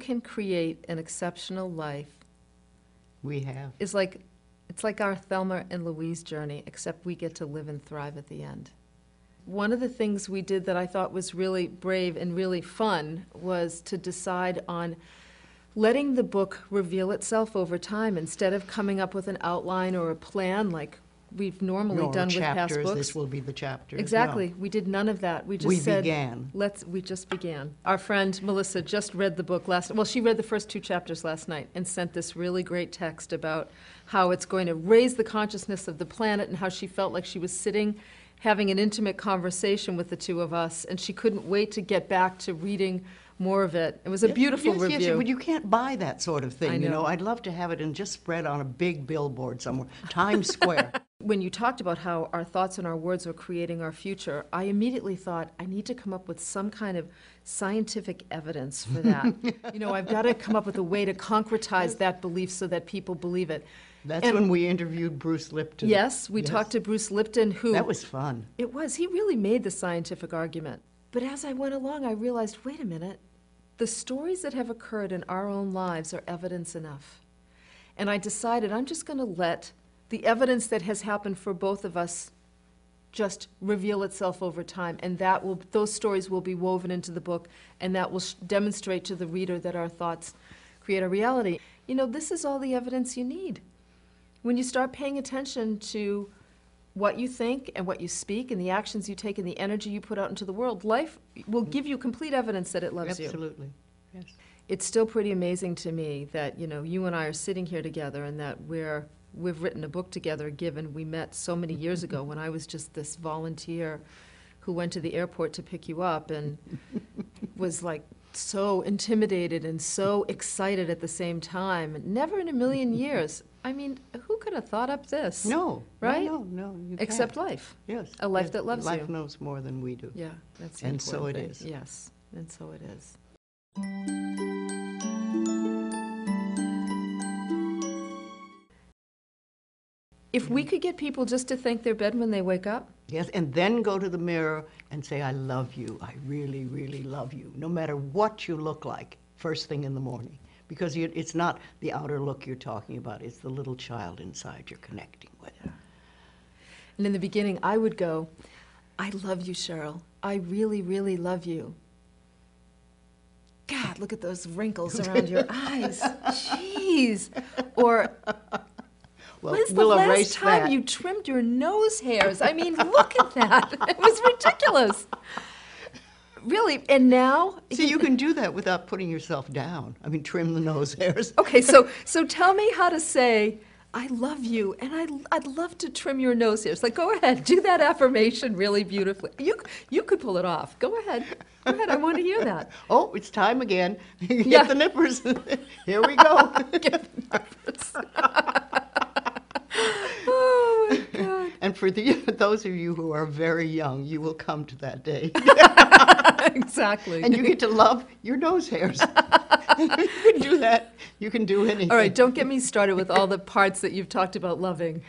can create an exceptional life We have. is like, it's like our Thelma and Louise journey, except we get to live and thrive at the end. One of the things we did that I thought was really brave and really fun was to decide on letting the book reveal itself over time instead of coming up with an outline or a plan like we've normally done with past books. This will be the chapters. Exactly. No. We did none of that. We just We said, began. we just began. Our friend Melissa just read the book she read the first 2 chapters last night and sent this really great text about how it's going to raise the consciousness of the planet and how she felt like she was sitting having an intimate conversation with the two of us, and she couldn't wait to get back to reading more of it. It was a beautiful review. Yes, but you can't buy that sort of thing, I know. I'd love to have it and just spread on a big billboard somewhere. Times Square. When you talked about how our thoughts and our words are creating our future, I immediately thought, I need to come up with some kind of scientific evidence for that. I've got to come up with a way to concretize that belief so that people believe it. That's when we interviewed Bruce Lipton. Yes, we talked to Bruce Lipton, who... That was fun. It was. He really made the scientific argument. But as I went along, I realized, wait a minute, the stories that have occurred in our own lives are evidence enough. And I decided I'm just going to let the evidence that has happened for both of us just reveal itself over time, and those stories will be woven into the book, and that will demonstrate to the reader that our thoughts create a reality. This is all the evidence you need. When you start paying attention to what you think and what you speak and the actions you take and the energy you put out into the world, life will give you complete evidence that it loves you. Absolutely, yes. It's still pretty amazing to me that, you and I are sitting here together and that we've written a book together, given we met so many years ago when I was just this volunteer who went to the airport to pick you up and was like so intimidated and so excited at the same time. Never in a million years. I mean, who could have thought up this? No. Right? No, you Except can't. life. Yes. A life yes. that loves Life you. knows more than we do. Yeah, that's the And so important it thing. is. Yes, and so it is. If we could get people just to thank their bed when they wake up. Yes, and then go to the mirror and say, I love you. I really, really love you. No matter what you look like, first thing in the morning. Because it's not the outer look you're talking about. It's the little child inside you're connecting with. And in the beginning, I would go, I love you, Cheryl. I really, really love you. God, look at those wrinkles around your eyes. Jeez. Or, when's the last time you trimmed your nose hairs? I mean, look at that. It was ridiculous. Really, and now... See, you can do that without putting yourself down. I mean, trim the nose hairs. Okay, so tell me how to say, I love you, and I'd love to trim your nose hairs. Like, go ahead, do that affirmation really beautifully. You could pull it off. Go ahead. Go ahead, I want to hear that. Oh, it's time again. Get the nippers. Here we go. Get the nippers. Oh, my God. And for those of you who are very young, you will come to that day. Exactly. And you get to love your nose hairs. You can do that. You can do anything. All right, don't get me started with all the parts that you've talked about loving.